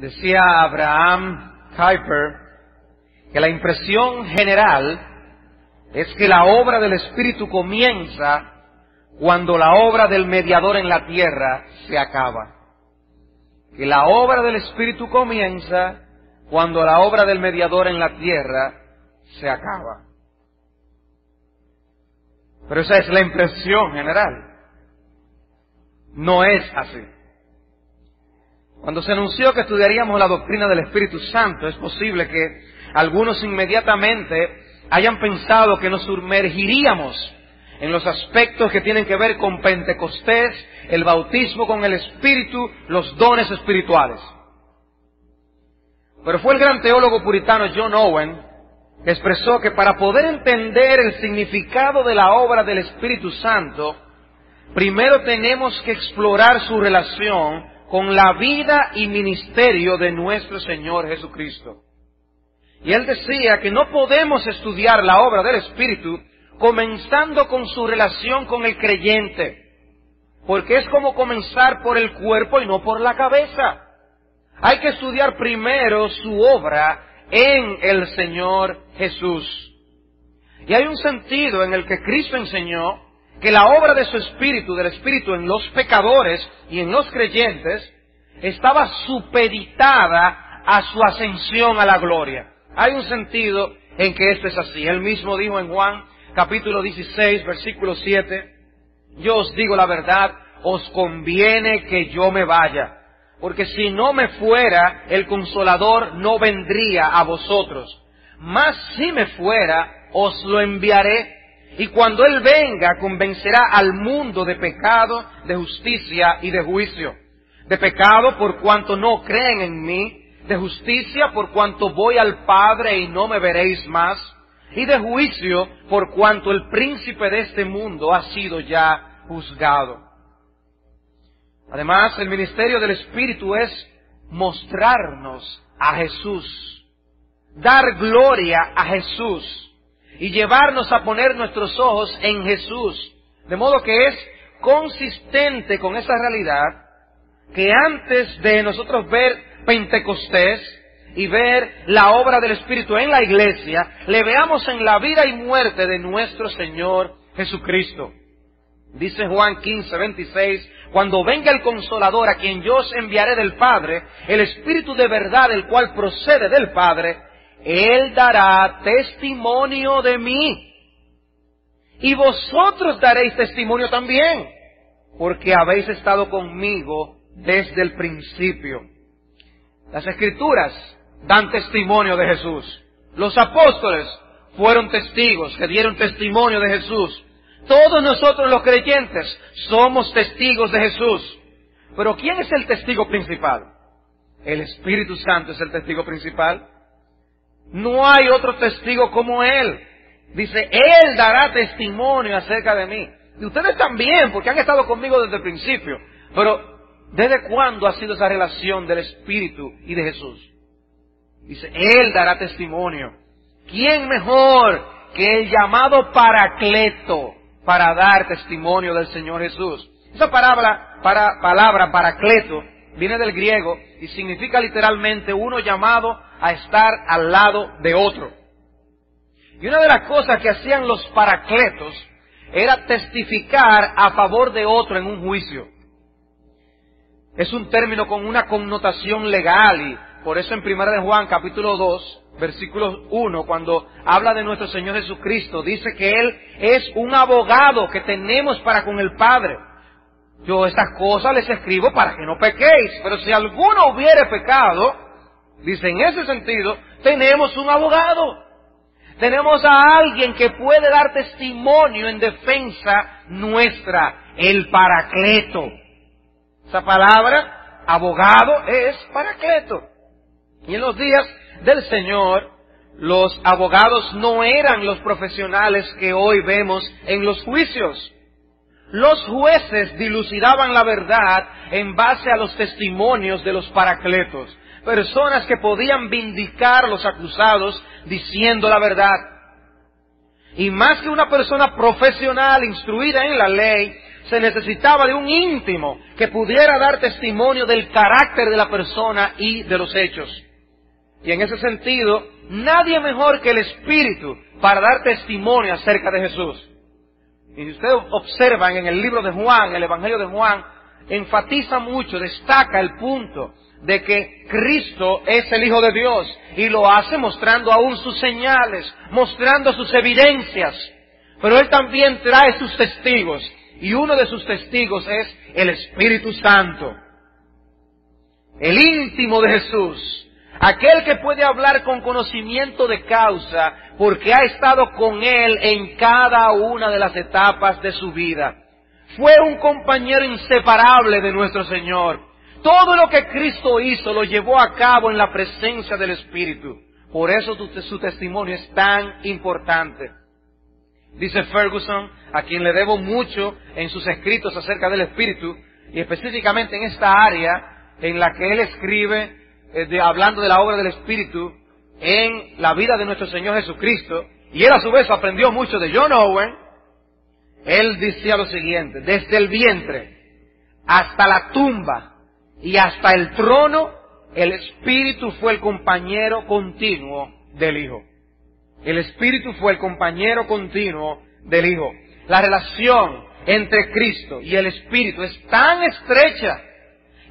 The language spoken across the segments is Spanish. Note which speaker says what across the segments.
Speaker 1: Decía Abraham Kuyper que la impresión general es que la obra del Espíritu comienza cuando la obra del mediador en la tierra se acaba. Que la obra del Espíritu comienza cuando la obra del mediador en la tierra se acaba. Pero esa es la impresión general. No es así. Cuando se anunció que estudiaríamos la doctrina del Espíritu Santo, es posible que algunos inmediatamente hayan pensado que nos sumergiríamos en los aspectos que tienen que ver con Pentecostés, el bautismo con el Espíritu, los dones espirituales. Pero fue el gran teólogo puritano John Owen que expresó que para poder entender el significado de la obra del Espíritu Santo, primero tenemos que explorar su relación con la vida y ministerio de nuestro Señor Jesucristo. Y él decía que no podemos estudiar la obra del Espíritu comenzando con su relación con el creyente, porque es como comenzar por el cuerpo y no por la cabeza. Hay que estudiar primero su obra en el Señor Jesús. Y hay un sentido en el que Cristo enseñó que la obra de su Espíritu, del Espíritu en los pecadores y en los creyentes, estaba supeditada a su ascensión a la gloria. Hay un sentido en que esto es así. Él mismo dijo en Juan capítulo 16, versículo 7, yo os digo la verdad, os conviene que yo me vaya, porque si no me fuera, el Consolador no vendría a vosotros. Mas si me fuera, os lo enviaré. Y cuando Él venga, convencerá al mundo de pecado, de justicia y de juicio. De pecado por cuanto no creen en mí, de justicia por cuanto voy al Padre y no me veréis más, y de juicio por cuanto el príncipe de este mundo ha sido ya juzgado. Además, el ministerio del Espíritu es mostrarnos a Jesús, dar gloria a Jesús y llevarnos a poner nuestros ojos en Jesús. De modo que es consistente con esa realidad que antes de nosotros ver Pentecostés y ver la obra del Espíritu en la iglesia, le veamos en la vida y muerte de nuestro Señor Jesucristo. Dice Juan 15, 26, cuando venga el Consolador a quien yo os enviaré del Padre, el Espíritu de verdad, el cual procede del Padre, Él dará testimonio de mí. Y vosotros daréis testimonio también, porque habéis estado conmigo desde el principio. Las Escrituras dan testimonio de Jesús. Los apóstoles fueron testigos que dieron testimonio de Jesús. Todos nosotros los creyentes somos testigos de Jesús. Pero ¿quién es el testigo principal? El Espíritu Santo es el testigo principal. No hay otro testigo como Él. Dice, Él dará testimonio acerca de mí. Y ustedes también, porque han estado conmigo desde el principio. Pero, ¿desde cuándo ha sido esa relación del Espíritu y de Jesús? Dice, Él dará testimonio. ¿Quién mejor que el llamado Paracleto para dar testimonio del Señor Jesús? Esa palabra Paracleto viene del griego y significa literalmente uno llamado a estar al lado de otro. Y una de las cosas que hacían los paracletos era testificar a favor de otro en un juicio. Es un término con una connotación legal y por eso en 1 de Juan capítulo 2, versículo 1, cuando habla de nuestro Señor Jesucristo, dice que Él es un abogado que tenemos para con el Padre. Yo estas cosas les escribo para que no pequéis, pero si alguno hubiere pecado, dice en ese sentido, tenemos un abogado. Tenemos a alguien que puede dar testimonio en defensa nuestra, el Paracleto. Esa palabra, abogado, es Paracleto. Y en los días del Señor, los abogados no eran los profesionales que hoy vemos en los juicios. Los jueces dilucidaban la verdad en base a los testimonios de los paracletos. Personas que podían vindicar a los acusados diciendo la verdad. Y más que una persona profesional instruida en la ley, se necesitaba de un íntimo que pudiera dar testimonio del carácter de la persona y de los hechos. Y en ese sentido, nadie mejor que el Espíritu para dar testimonio acerca de Jesús. Y si ustedes observan en el libro de Juan, el Evangelio de Juan, enfatiza mucho, destaca el punto de que Cristo es el Hijo de Dios, y lo hace mostrando aún sus señales, mostrando sus evidencias. Pero Él también trae sus testigos, y uno de sus testigos es el Espíritu Santo, el íntimo de Jesús, aquel que puede hablar con conocimiento de causa, porque ha estado con Él en cada una de las etapas de su vida. Fue un compañero inseparable de nuestro Señor. Todo lo que Cristo hizo lo llevó a cabo en la presencia del Espíritu. Por eso su testimonio es tan importante. Dice Ferguson, a quien le debo mucho en sus escritos acerca del Espíritu, y específicamente en esta área en la que él escribe, hablando de la obra del Espíritu en la vida de nuestro Señor Jesucristo, y él a su vez aprendió mucho de John Owen. Él decía lo siguiente: desde el vientre hasta la tumba y hasta el trono, el Espíritu fue el compañero continuo del Hijo. El Espíritu fue el compañero continuo del Hijo. La relación entre Cristo y el Espíritu es tan estrecha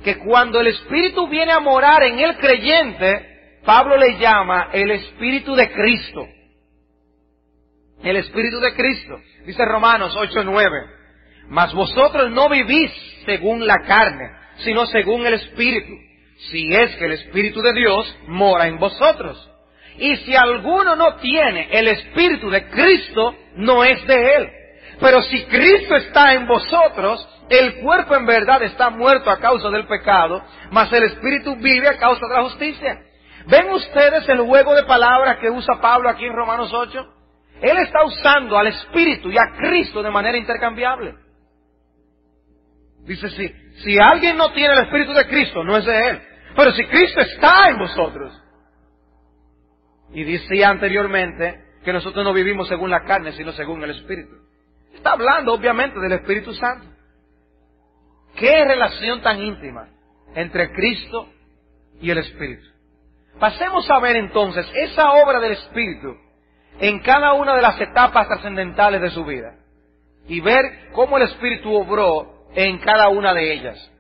Speaker 1: que cuando el Espíritu viene a morar en el creyente, Pablo le llama el Espíritu de Cristo. El Espíritu de Cristo. Dice Romanos 8:9. Mas vosotros no vivís según la carne, sino según el Espíritu, si es que el Espíritu de Dios mora en vosotros. Y si alguno no tiene el Espíritu de Cristo, no es de Él. Pero si Cristo está en vosotros, el cuerpo en verdad está muerto a causa del pecado, mas el Espíritu vive a causa de la justicia. ¿Ven ustedes el juego de palabras que usa Pablo aquí en Romanos 8? Él está usando al Espíritu y a Cristo de manera intercambiable. Dice, si alguien no tiene el Espíritu de Cristo, no es de Él. Pero si Cristo está en vosotros. Y decía anteriormente que nosotros no vivimos según la carne, sino según el Espíritu. Está hablando obviamente del Espíritu Santo. ¿Qué relación tan íntima entre Cristo y el Espíritu? Pasemos a ver entonces esa obra del Espíritu en cada una de las etapas trascendentales de su vida. Y ver cómo el Espíritu obró en cada una de ellas.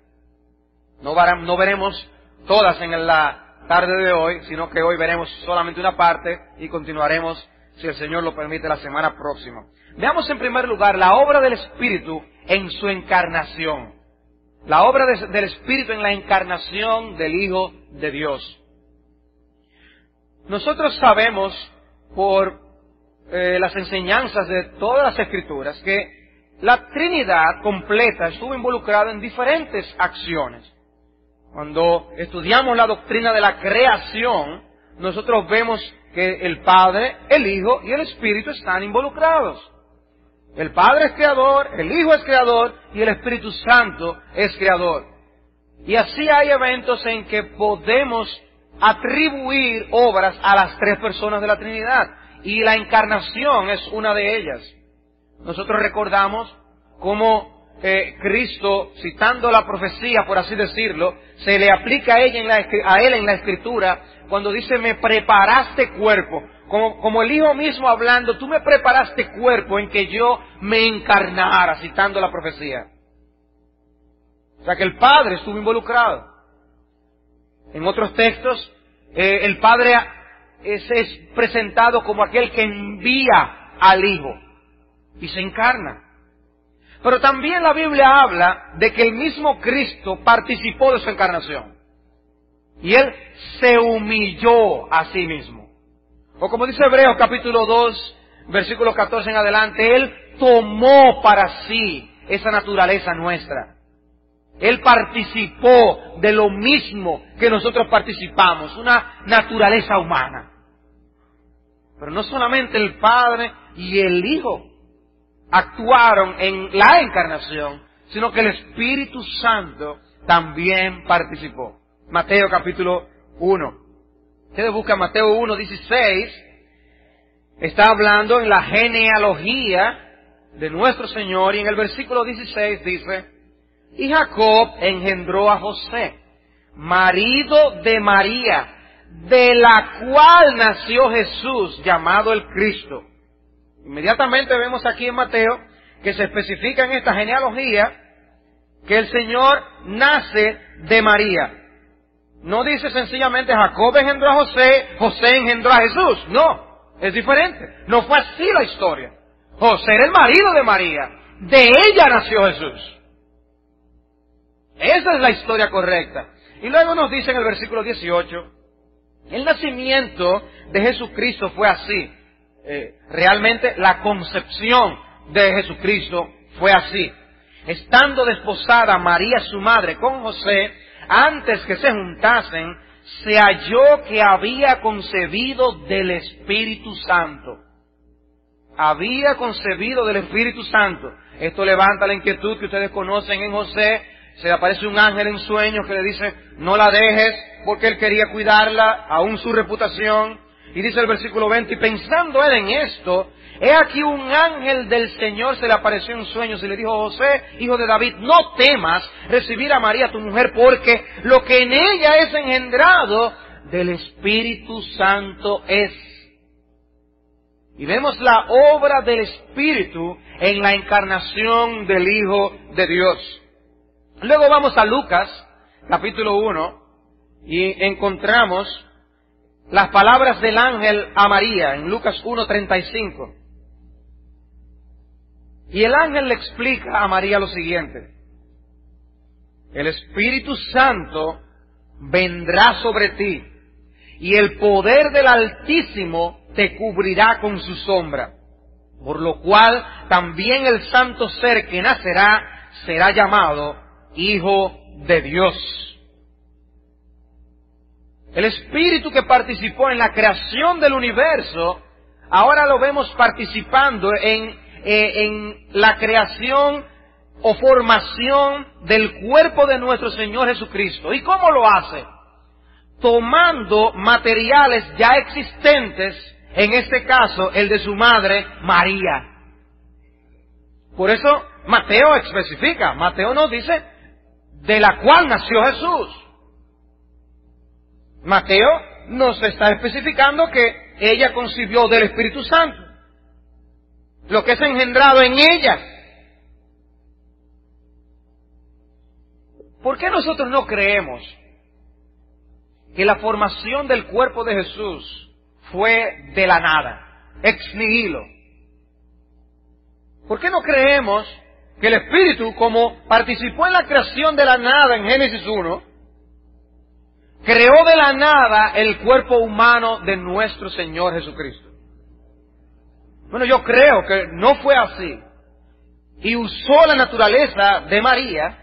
Speaker 1: No veremos todas en la tarde de hoy, sino que hoy veremos solamente una parte y continuaremos, si el Señor lo permite, la semana próxima. Veamos en primer lugar la obra del Espíritu en su encarnación. La obra del Espíritu en la encarnación del Hijo de Dios. Nosotros sabemos por las enseñanzas de todas las Escrituras que la Trinidad completa estuvo involucrada en diferentes acciones. Cuando estudiamos la doctrina de la creación, nosotros vemos que el Padre, el Hijo y el Espíritu están involucrados. El Padre es creador, el Hijo es creador y el Espíritu Santo es creador. Y así hay eventos en que podemos atribuir obras a las tres personas de la Trinidad. Y la encarnación es una de ellas. Nosotros recordamos cómo Cristo, citando la profecía, por así decirlo, se le aplica a Él en la Escritura, cuando dice, me preparaste cuerpo. Como el Hijo mismo hablando, tú me preparaste cuerpo en que yo me encarnara, citando la profecía. O sea que el Padre estuvo involucrado. En otros textos, el Padre es presentado como aquel que envía al Hijo y se encarna. Pero también la Biblia habla de que el mismo Cristo participó de su encarnación. Y Él se humilló a sí mismo. O como dice Hebreos capítulo 2, versículo 14 en adelante, Él tomó para sí esa naturaleza nuestra. Él participó de lo mismo que nosotros participamos, una naturaleza humana. Pero no solamente el Padre y el Hijo actuaron en la encarnación, sino que el Espíritu Santo también participó. Mateo capítulo 1. Ustedes buscan Mateo 1:16. Está hablando en la genealogía de nuestro Señor. Y en el versículo 16 dice: y Jacob engendró a José, marido de María, de la cual nació Jesús, llamado el Cristo. Inmediatamente vemos aquí en Mateo que se especifica en esta genealogía que el Señor nace de María. No dice sencillamente Jacob engendró a José, José engendró a Jesús. No, es diferente. No fue así la historia. José era el marido de María. De ella nació Jesús. Esa es la historia correcta. Y luego nos dice en el versículo 18, el nacimiento de Jesucristo fue así. Realmente la concepción de Jesucristo fue así. Estando desposada María su madre con José, antes que se juntasen, se halló que había concebido del Espíritu Santo. Había concebido del Espíritu Santo. Esto levanta la inquietud que ustedes conocen en José. Se le aparece un ángel en sueños que le dice: no la dejes, porque él quería cuidarla, aún su reputación. Y dice el versículo 20, y pensando él en esto, he aquí un ángel del Señor se le apareció en sueños y le dijo: José, hijo de David, no temas recibir a María tu mujer, porque lo que en ella es engendrado del Espíritu Santo es. Y vemos la obra del Espíritu en la encarnación del Hijo de Dios. Luego vamos a Lucas, capítulo 1, y encontramos las palabras del ángel a María, en Lucas 1:35. Y el ángel le explica a María lo siguiente: el Espíritu Santo vendrá sobre ti, y el poder del Altísimo te cubrirá con su sombra, por lo cual también el santo ser que nacerá será llamado Hijo de Dios. El Espíritu que participó en la creación del universo, ahora lo vemos participando en la creación o formación del cuerpo de nuestro Señor Jesucristo. ¿Y cómo lo hace? Tomando materiales ya existentes, en este caso el de su madre María. Por eso Mateo especifica, Mateo nos dice de la cual nació Jesús. Mateo nos está especificando que ella concibió del Espíritu Santo, lo que es engendrado en ella. ¿Por qué nosotros no creemos que la formación del cuerpo de Jesús fue de la nada, ex nihilo? ¿Por qué no creemos que el Espíritu, como participó en la creación de la nada en Génesis 1, creó de la nada el cuerpo humano de nuestro Señor Jesucristo? Bueno, yo creo que no fue así. Y usó la naturaleza de María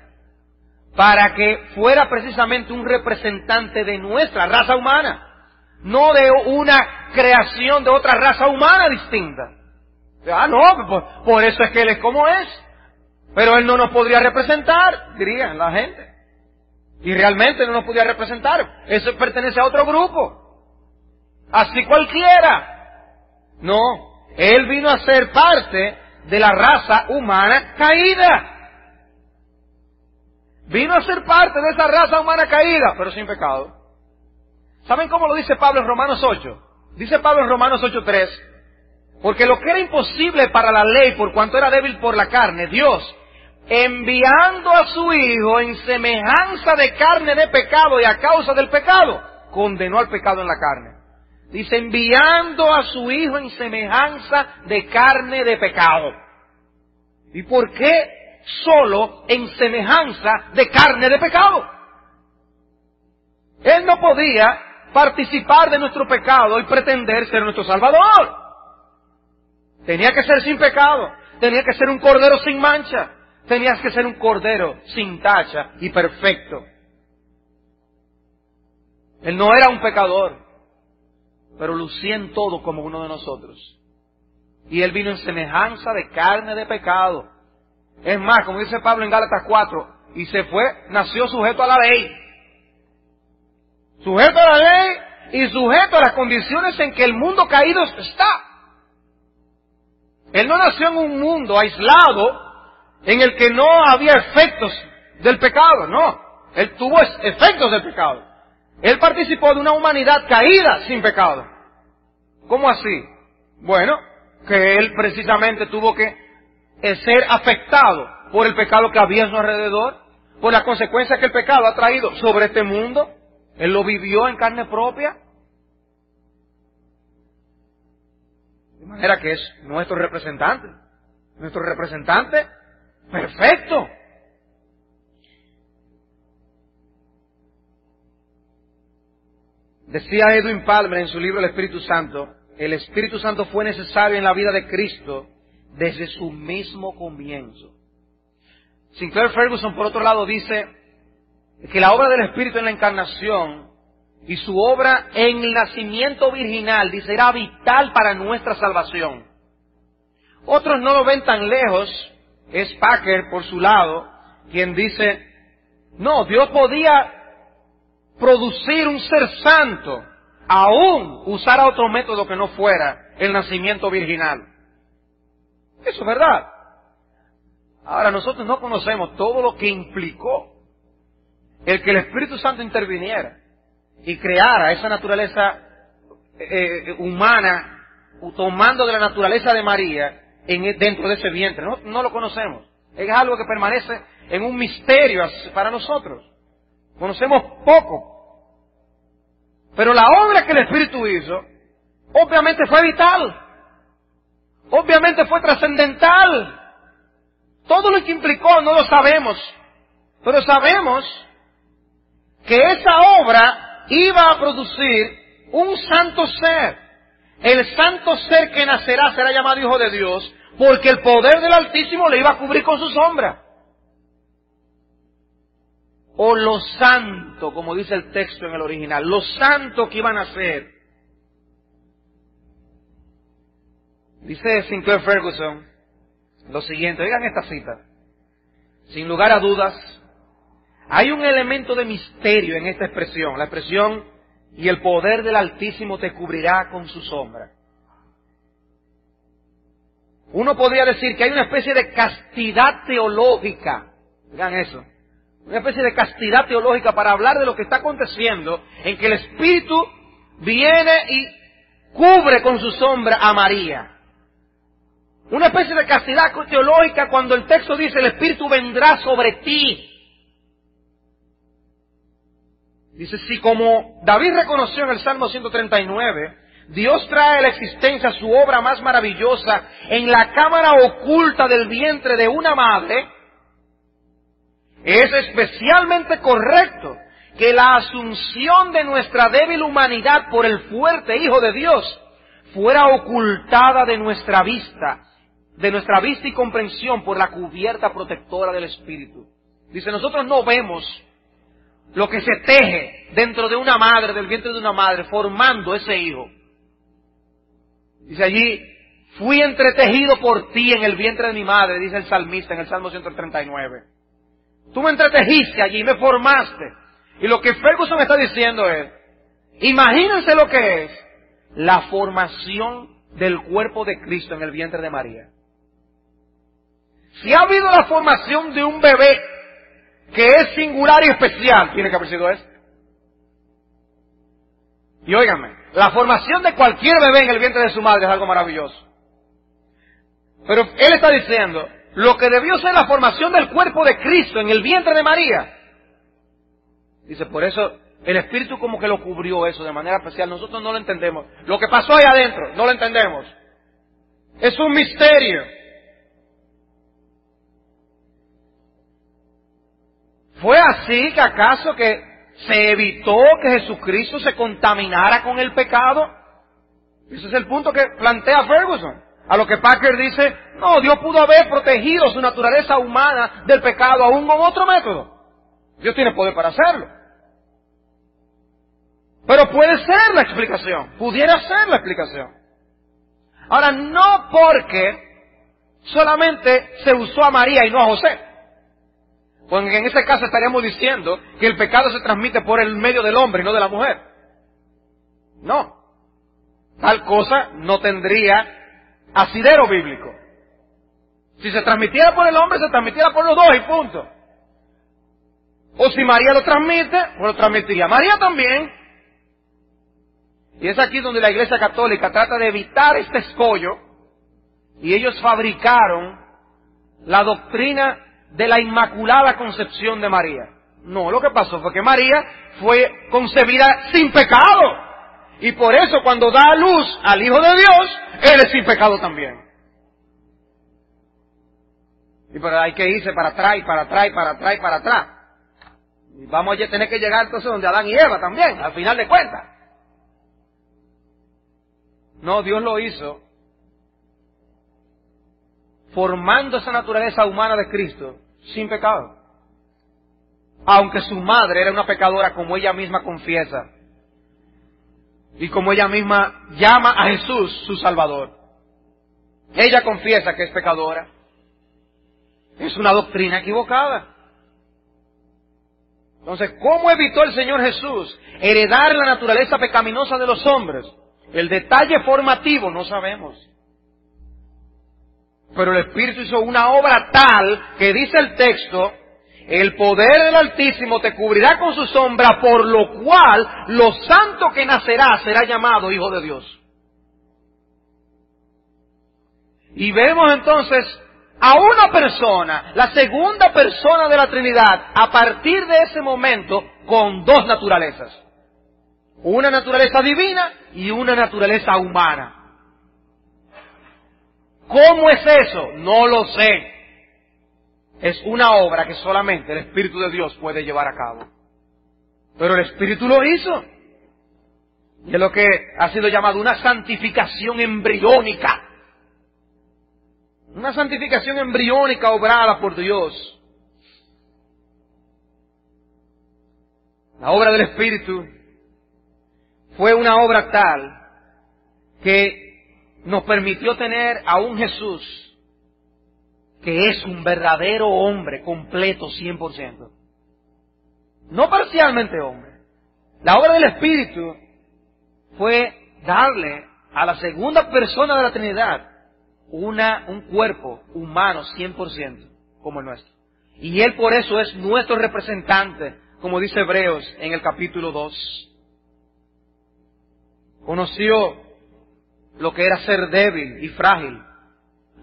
Speaker 1: para que fuera precisamente un representante de nuestra raza humana, no de una creación de otra raza humana distinta. No, por eso es que Él es como es. Pero Él no nos podría representar, dirían la gente. Y realmente no nos podría representar. Eso pertenece a otro grupo. Así cualquiera. No, Él vino a ser parte de la raza humana caída. Vino a ser parte de esa raza humana caída, pero sin pecado. ¿Saben cómo lo dice Pablo en Romanos 8? Dice Pablo en Romanos 8:3, porque lo que era imposible para la ley, por cuanto era débil por la carne, Dios, enviando a su Hijo en semejanza de carne de pecado y a causa del pecado, condenó al pecado en la carne. Dice, enviando a su Hijo en semejanza de carne de pecado. ¿Y por qué solo en semejanza de carne de pecado? Él no podía participar de nuestro pecado y pretender ser nuestro Salvador. Tenía que ser sin pecado, tenía que ser un cordero sin mancha, tenía que ser un cordero sin tacha y perfecto. Él no era un pecador, pero lucía en todo como uno de nosotros. Y Él vino en semejanza de carne de pecado. Es más, como dice Pablo en Gálatas 4, y se fue, nació sujeto a la ley. Sujeto a la ley y sujeto a las condiciones en que el mundo caído está. Él no nació en un mundo aislado en el que no había efectos del pecado, no. Él tuvo efectos del pecado. Él participó de una humanidad caída sin pecado. ¿Cómo así? Bueno, que él precisamente tuvo que ser afectado por el pecado que había a su alrededor, por las consecuencias que el pecado ha traído sobre este mundo. Él lo vivió en carne propia. De manera que es nuestro representante perfecto. Decía Edwin Palmer en su libro El Espíritu Santo, el Espíritu Santo fue necesario en la vida de Cristo desde su mismo comienzo. Sinclair Ferguson, por otro lado, dice que la obra del Espíritu en la encarnación y su obra en el nacimiento virginal, dice, era vital para nuestra salvación. Otros no lo ven tan lejos. Es Packer, por su lado, quien dice, no, Dios podía producir un ser santo, aún usara otro método que no fuera el nacimiento virginal. Eso es verdad. Ahora, nosotros no conocemos todo lo que implicó el que el Espíritu Santo interviniera y creara esa naturaleza humana, tomando de la naturaleza de María dentro de ese vientre. No lo conocemos. Es algo que permanece en un misterio para nosotros. Conocemos poco. Pero la obra que el Espíritu hizo, obviamente fue vital. Obviamente fue trascendental. Todo lo que implicó no lo sabemos. Pero sabemos que esa obra iba a producir un santo ser. El santo ser que nacerá será llamado Hijo de Dios, porque el poder del Altísimo le iba a cubrir con su sombra. O lo santo, como dice el texto en el original, lo santo que iban a ser. Dice Sinclair Ferguson lo siguiente, oigan esta cita. Sin lugar a dudas, hay un elemento de misterio en esta expresión, la expresión, y el poder del Altísimo te cubrirá con su sombra. Uno podría decir que hay una especie de castidad teológica, oigan eso, una especie de castidad teológica para hablar de lo que está aconteciendo, en que el Espíritu viene y cubre con su sombra a María. Una especie de castidad teológica cuando el texto dice el Espíritu vendrá sobre ti. Dice, si como David reconoció en el Salmo 139, Dios trae a la existencia su obra más maravillosa en la cámara oculta del vientre de una madre, es especialmente correcto que la asunción de nuestra débil humanidad por el fuerte Hijo de Dios fuera ocultada de nuestra vista y comprensión por la cubierta protectora del Espíritu. Dice, nosotros no vemos lo que se teje dentro de una madre, del vientre de una madre, formando ese hijo. Dice allí, fui entretejido por ti en el vientre de mi madre, dice el salmista en el Salmo 139. Tú me entretejiste allí, me formaste. Y lo que Ferguson está diciendo es, imagínense lo que es la formación del cuerpo de Cristo en el vientre de María. Si ha habido la formación de un bebé que es singular y especial, tiene que haber sido este. Y óiganme, la formación de cualquier bebé en el vientre de su madre es algo maravilloso. Pero él está diciendo, lo que debió ser la formación del cuerpo de Cristo en el vientre de María. Dice, por eso el Espíritu como que lo cubrió eso de manera especial. Nosotros no lo entendemos. Lo que pasó ahí adentro, no lo entendemos. Es un misterio. ¿Fue así que acaso que se evitó que Jesucristo se contaminara con el pecado? Ese es el punto que plantea Ferguson. A lo que Packer dice, no, Dios pudo haber protegido su naturaleza humana del pecado aún con otro método. Dios tiene poder para hacerlo. Pero puede ser la explicación, pudiera ser la explicación. Ahora, no porque solamente se usó a María y no a José. Porque en ese caso estaríamos diciendo que el pecado se transmite por el medio del hombre y no de la mujer. No. Tal cosa no tendría asidero bíblico. Si se transmitiera por el hombre, se transmitiera por los dos y punto. O si María lo transmite, pues lo transmitiría María también. Y es aquí donde la Iglesia Católica trata de evitar este escollo, y ellos fabricaron la doctrina de la Inmaculada Concepción de María. No, lo que pasó fue que María fue concebida sin pecado. Y por eso cuando da a luz al Hijo de Dios, Él es sin pecado también. Y pero hay que irse para atrás, y para atrás, y para atrás, y para atrás. Y vamos a tener que llegar entonces donde Adán y Eva también, al final de cuentas. No, Dios lo hizo formando esa naturaleza humana de Cristo sin pecado. Aunque su madre era una pecadora, como ella misma confiesa. Y como ella misma llama a Jesús su Salvador. Ella confiesa que es pecadora. Es una doctrina equivocada. Entonces, ¿cómo evitó el Señor Jesús heredar la naturaleza pecaminosa de los hombres? El detalle formativo no sabemos. Pero el Espíritu hizo una obra tal que dice el texto: el poder del Altísimo te cubrirá con su sombra, por lo cual lo santo que nacerá será llamado Hijo de Dios. Y vemos entonces a una persona, la segunda persona de la Trinidad, a partir de ese momento, con dos naturalezas. Una naturaleza divina y una naturaleza humana. ¿Cómo es eso? No lo sé. Es una obra que solamente el Espíritu de Dios puede llevar a cabo. Pero el Espíritu lo hizo. Y es lo que ha sido llamado una santificación embriónica. Una santificación embriónica obrada por Dios. La obra del Espíritu fue una obra tal que nos permitió tener a un Jesús que es un verdadero hombre completo 100%. No parcialmente hombre. La obra del Espíritu fue darle a la segunda persona de la Trinidad un cuerpo humano 100% como el nuestro. Y Él por eso es nuestro representante, como dice Hebreos en el capítulo 2. Conoció lo que era ser débil y frágil,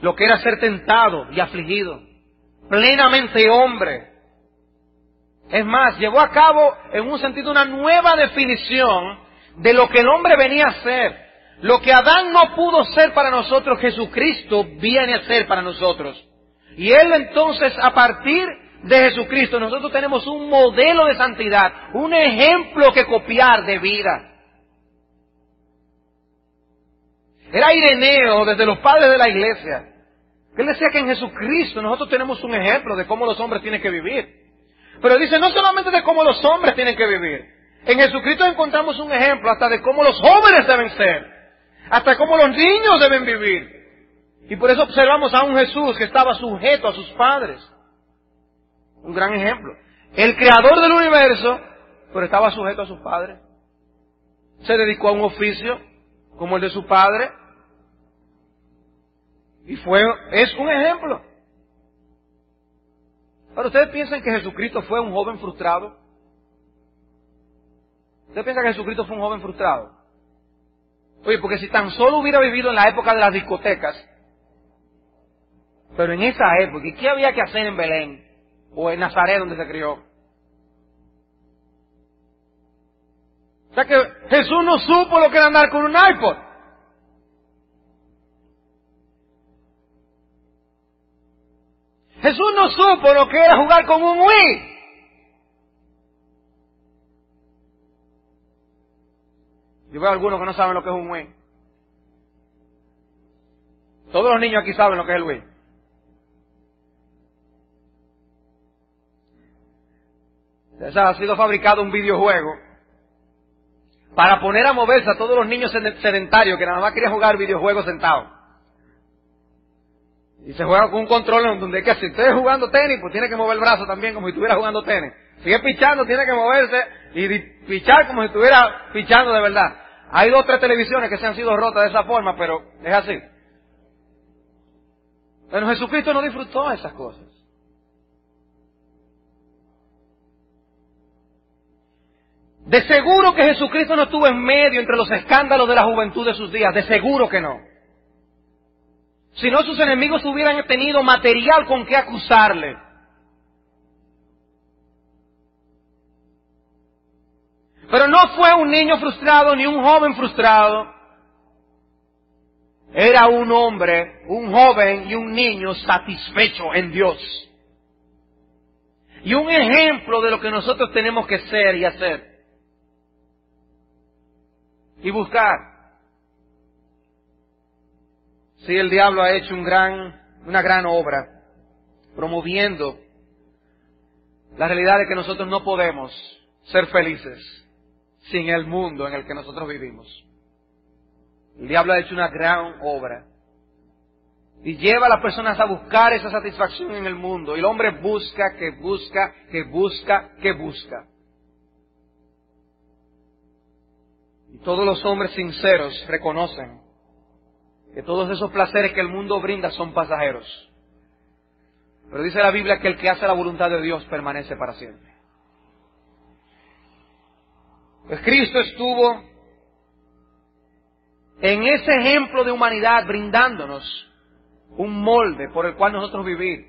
Speaker 1: lo que era ser tentado y afligido, plenamente hombre. Es más, llevó a cabo en un sentido una nueva definición de lo que el hombre venía a ser. Lo que Adán no pudo ser para nosotros, Jesucristo viene a ser para nosotros. Y Él entonces, a partir de Jesucristo, nosotros tenemos un modelo de santidad, un ejemplo que copiar de vida. Era Ireneo, desde los padres de la iglesia, que él decía que en Jesucristo nosotros tenemos un ejemplo de cómo los hombres tienen que vivir. Pero dice no solamente de cómo los hombres tienen que vivir. En Jesucristo encontramos un ejemplo hasta de cómo los jóvenes deben ser, hasta cómo los niños deben vivir. Y por eso observamos a un Jesús que estaba sujeto a sus padres. Un gran ejemplo. El creador del universo, pero estaba sujeto a sus padres. Se dedicó a un oficio como el de su padre. Y es un ejemplo. Ahora, ¿ustedes piensan que Jesucristo fue un joven frustrado? ¿Ustedes piensan que Jesucristo fue un joven frustrado? Oye, porque si tan solo hubiera vivido en la época de las discotecas, pero en esa época, ¿y qué había que hacer en Belén? O en Nazaret, donde se crió. O sea que Jesús no supo lo que era andar con un iPod. Jesús no supo lo que era jugar con un Wii. Yo veo a algunos que no saben lo que es un Wii. Todos los niños aquí saben lo que es el Wii. Ha sido fabricado un videojuego para poner a moverse a todos los niños sedentarios que nada más querían jugar videojuegos sentados. Y se juega con un control donde es que si usted es jugando tenis, pues tiene que mover el brazo también como si estuviera jugando tenis. Si es pichando, tiene que moverse y pichar como si estuviera pichando de verdad. Hay 2 o 3 televisiones que se han sido rotas de esa forma, pero es así. Pero Jesucristo no disfrutó esas cosas. De seguro que Jesucristo no estuvo en medio entre los escándalos de la juventud de sus días. De seguro que no. Si no, sus enemigos hubieran tenido material con que acusarle. Pero no fue un niño frustrado ni un joven frustrado. Era un hombre, un joven y un niño satisfecho en Dios. Y un ejemplo de lo que nosotros tenemos que ser y hacer. Y buscar. Sí, el diablo ha hecho una gran obra, promoviendo la realidad de que nosotros no podemos ser felices sin el mundo en el que nosotros vivimos. El diablo ha hecho una gran obra y lleva a las personas a buscar esa satisfacción en el mundo. Y el hombre busca, que busca, que busca, que busca. Y todos los hombres sinceros reconocen que todos esos placeres que el mundo brinda son pasajeros. Pero dice la Biblia que el que hace la voluntad de Dios permanece para siempre. Pues Cristo estuvo en ese ejemplo de humanidad brindándonos un molde por el cual nosotros vivir.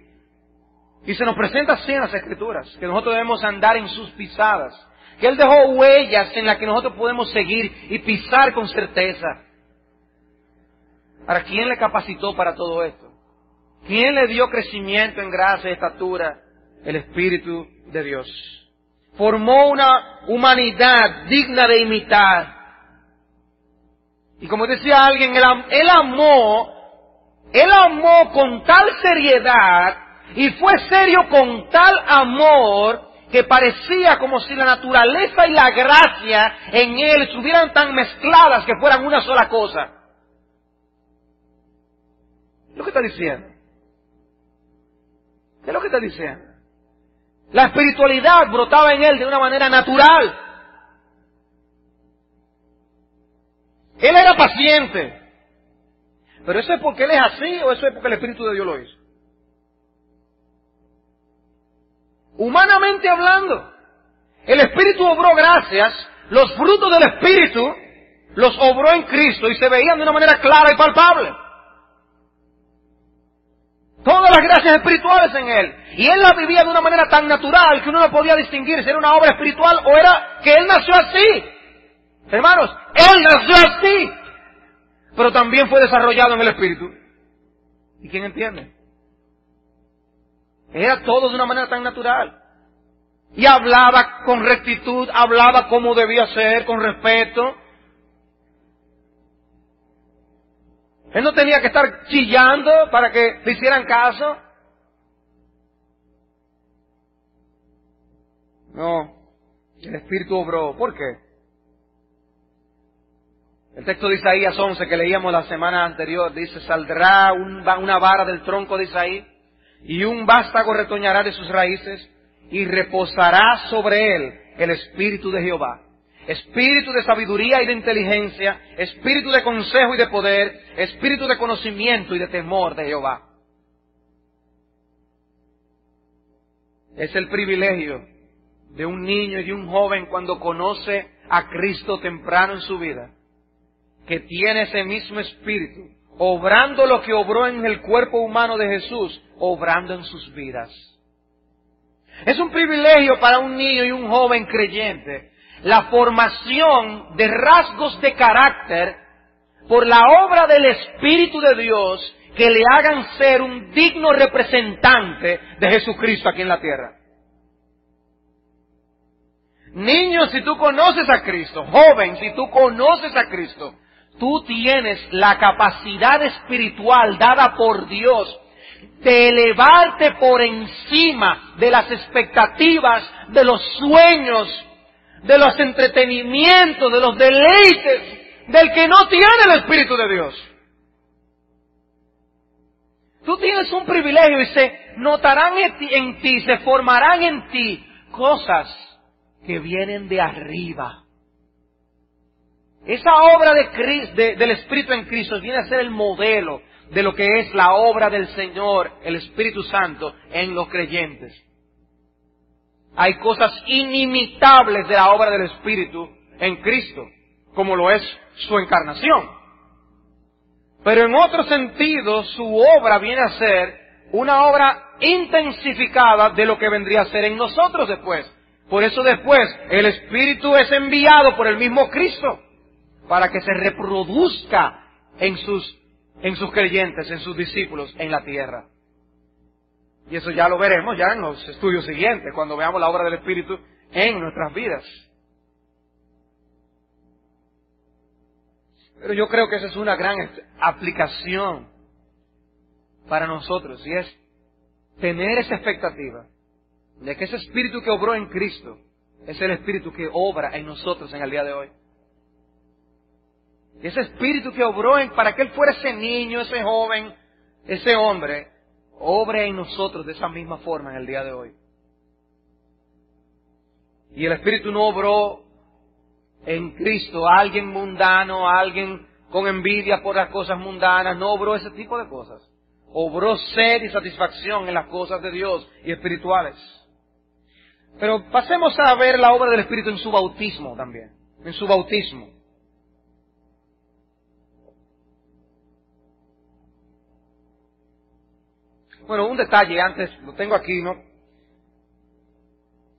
Speaker 1: Y se nos presenta así en las Escrituras, que nosotros debemos andar en sus pisadas. Que Él dejó huellas en las que nosotros podemos seguir y pisar con certeza. Ahora, ¿quién le capacitó para todo esto? ¿Quién le dio crecimiento en gracia y estatura? El Espíritu de Dios. Formó una humanidad digna de imitar. Y como decía alguien, Él amó con tal seriedad y fue serio con tal amor que parecía como si la naturaleza y la gracia en Él estuvieran tan mezcladas que fueran una sola cosa. ¿Qué es lo que está diciendo? ¿Qué es lo que está diciendo? La espiritualidad brotaba en Él de una manera natural. Él era paciente. ¿Pero eso es porque Él es así o eso es porque el Espíritu de Dios lo hizo? Humanamente hablando, el Espíritu obró gracias, los frutos del Espíritu los obró en Cristo y se veían de una manera clara y palpable. Todas las gracias espirituales en Él. Y Él la vivía de una manera tan natural que uno no podía distinguir si era una obra espiritual o era que Él nació así. Hermanos, Él nació así. Pero también fue desarrollado en el Espíritu. ¿Y quién entiende? Era todo de una manera tan natural. Y hablaba con rectitud, hablaba como debía ser, con respeto. Él no tenía que estar chillando para que le hicieran caso. No, el Espíritu obró. ¿Por qué? El texto de Isaías 11 que leíamos la semana anterior dice: saldrá una vara del tronco de Isaí y un vástago retoñará de sus raíces y reposará sobre él el Espíritu de Jehová. Espíritu de sabiduría y de inteligencia, espíritu de consejo y de poder, espíritu de conocimiento y de temor de Jehová. Es el privilegio de un niño y de un joven cuando conoce a Cristo temprano en su vida, que tiene ese mismo espíritu, obrando lo que obró en el cuerpo humano de Jesús, obrando en sus vidas. Es un privilegio para un niño y un joven creyente la formación de rasgos de carácter por la obra del Espíritu de Dios que le hagan ser un digno representante de Jesucristo aquí en la tierra. Niño, si tú conoces a Cristo, joven, si tú conoces a Cristo, tú tienes la capacidad espiritual dada por Dios de elevarte por encima de las expectativas, de los sueños, de los entretenimientos, de los deleites del que no tiene el Espíritu de Dios. Tú tienes un privilegio y se notarán en ti, se formarán en ti cosas que vienen de arriba. Esa obra del Espíritu en Cristo viene a ser el modelo de lo que es la obra del Señor, el Espíritu Santo, en los creyentes. Hay cosas inimitables de la obra del Espíritu en Cristo, como lo es su encarnación. Pero en otro sentido, su obra viene a ser una obra intensificada de lo que vendría a ser en nosotros después. Por eso después, el Espíritu es enviado por el mismo Cristo para que se reproduzca en sus creyentes, en sus discípulos en la tierra. Y eso ya lo veremos ya en los estudios siguientes, cuando veamos la obra del Espíritu en nuestras vidas. Pero yo creo que esa es una gran aplicación para nosotros, y es tener esa expectativa de que ese Espíritu que obró en Cristo es el Espíritu que obra en nosotros en el día de hoy. Ese Espíritu que obró para que Él fuera ese niño, ese joven, ese hombre, obre en nosotros de esa misma forma en el día de hoy. Y el Espíritu no obró en Cristo a alguien mundano, a alguien con envidia por las cosas mundanas, no obró ese tipo de cosas. Obró sed y satisfacción en las cosas de Dios y espirituales. Pero pasemos a ver la obra del Espíritu en su bautismo también, en su bautismo. Bueno, un detalle antes, lo tengo aquí, ¿no?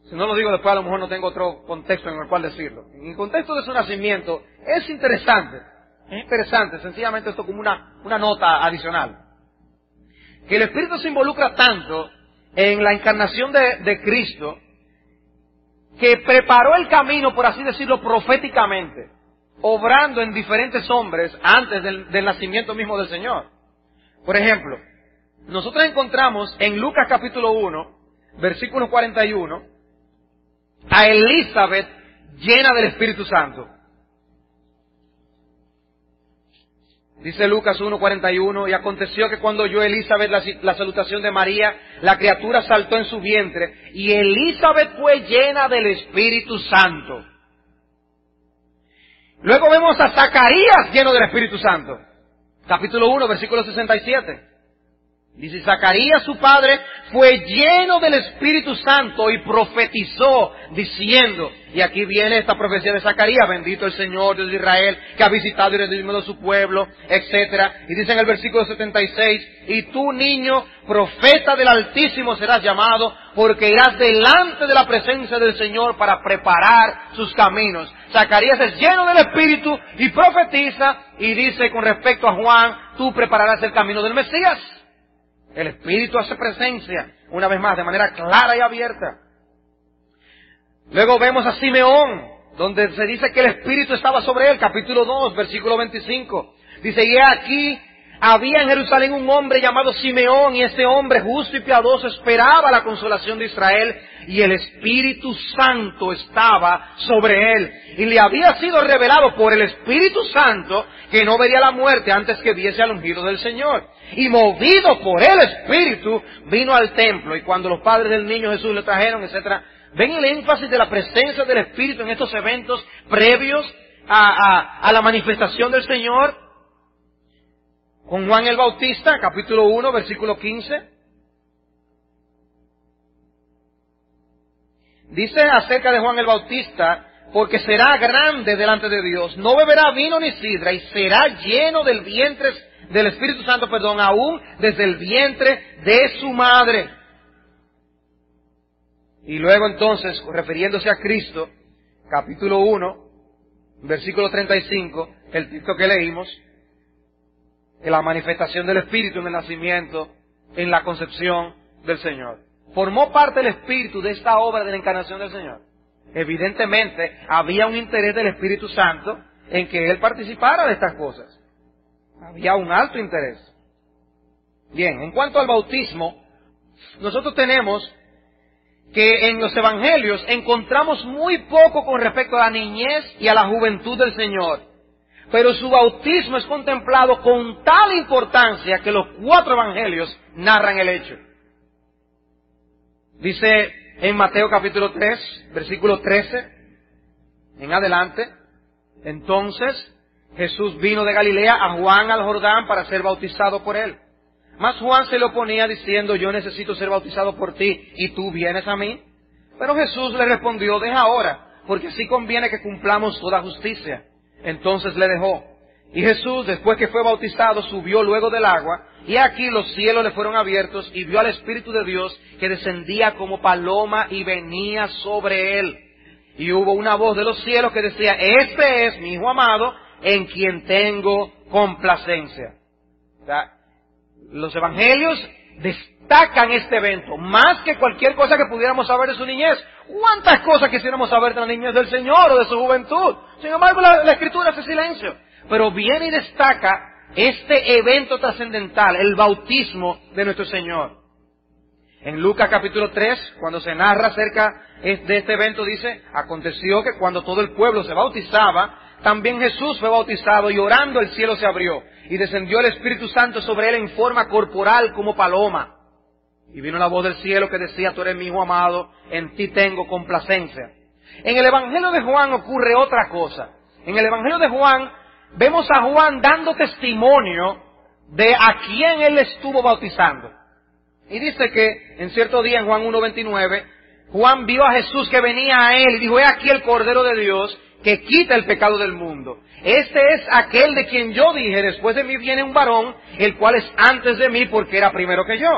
Speaker 1: Si no lo digo después, a lo mejor no tengo otro contexto en el cual decirlo. En el contexto de su nacimiento, es interesante, sencillamente esto como una nota adicional. Que el Espíritu se involucra tanto en la encarnación de Cristo, que preparó el camino, por así decirlo, proféticamente, obrando en diferentes hombres antes del nacimiento mismo del Señor. Por ejemplo, nosotros encontramos en Lucas capítulo 1, versículo 41, a Elizabeth llena del Espíritu Santo. Dice Lucas 1:41, y aconteció que cuando oyó Elizabeth la salutación de María, la criatura saltó en su vientre, y Elizabeth fue llena del Espíritu Santo. Luego vemos a Zacarías lleno del Espíritu Santo. Capítulo 1, versículo 67. Dice, Zacarías su padre fue lleno del Espíritu Santo y profetizó diciendo, y aquí viene esta profecía de Zacarías, bendito el Señor Dios de Israel, que ha visitado y redimido a su pueblo, etcétera. Y dice en el versículo 76, y tú niño, profeta del Altísimo serás llamado, porque irás delante de la presencia del Señor para preparar sus caminos. Zacarías es lleno del Espíritu y profetiza, y dice con respecto a Juan, tú prepararás el camino del Mesías. El Espíritu hace presencia, una vez más, de manera clara y abierta. Luego vemos a Simeón, donde se dice que el Espíritu estaba sobre él, capítulo 2, versículo 25. Dice, y aquí había en Jerusalén un hombre llamado Simeón, y ese hombre justo y piadoso esperaba la consolación de Israel, y el Espíritu Santo estaba sobre él. Y le había sido revelado por el Espíritu Santo que no vería la muerte antes que viese al ungido del Señor. Y movido por el Espíritu, vino al templo, y cuando los padres del niño Jesús le trajeron, etcétera, ven el énfasis de la presencia del Espíritu en estos eventos previos a la manifestación del Señor. Con Juan el Bautista, capítulo 1, versículo 15. Dice acerca de Juan el Bautista, porque será grande delante de Dios, no beberá vino ni sidra, y será lleno del Espíritu Santo, aún desde el vientre de su madre. Y luego entonces, refiriéndose a Cristo, capítulo 1, versículo 35, el texto que leímos, en la manifestación del Espíritu en el nacimiento, en la concepción del Señor. Formó parte el Espíritu de esta obra de la encarnación del Señor. Evidentemente, había un interés del Espíritu Santo en que Él participara de estas cosas. Había un alto interés. Bien, en cuanto al bautismo, nosotros tenemos que en los evangelios encontramos muy poco con respecto a la niñez y a la juventud del Señor. Pero su bautismo es contemplado con tal importancia que los 4 evangelios narran el hecho. Dice en Mateo capítulo 3, versículo 13, en adelante, Entonces Jesús vino de Galilea a Juan al Jordán para ser bautizado por él. Mas Juan se le oponía diciendo, yo necesito ser bautizado por ti, ¿y tú vienes a mí? Pero Jesús le respondió, deja ahora, porque así conviene que cumplamos toda justicia. Entonces le dejó. Y Jesús, después que fue bautizado, subió luego del agua, y aquí los cielos le fueron abiertos, y vio al Espíritu de Dios que descendía como paloma y venía sobre él. Y hubo una voz de los cielos que decía, este es mi Hijo amado, en quien tengo complacencia. O sea, los evangelios destacan este evento, más que cualquier cosa que pudiéramos saber de su niñez. ¿Cuántas cosas quisiéramos saber de la niñez del Señor o de su juventud? Sin embargo, la Escritura hace silencio. Pero viene y destaca este evento trascendental, el bautismo de nuestro Señor. En Lucas capítulo 3, cuando se narra acerca de este evento, dice, aconteció que cuando todo el pueblo se bautizaba, también Jesús fue bautizado, y orando el cielo se abrió, y descendió el Espíritu Santo sobre él en forma corporal como paloma. Y vino la voz del cielo que decía, tú eres mi Hijo amado, en ti tengo complacencia. En el Evangelio de Juan ocurre otra cosa. En el Evangelio de Juan, vemos a Juan dando testimonio de a quién él estuvo bautizando. Y dice que en cierto día, en Juan 1:29, Juan vio a Jesús que venía a él y dijo, he aquí el Cordero de Dios que quita el pecado del mundo. Este es aquel de quien yo dije, después de mí viene un varón, el cual es antes de mí porque era primero que yo.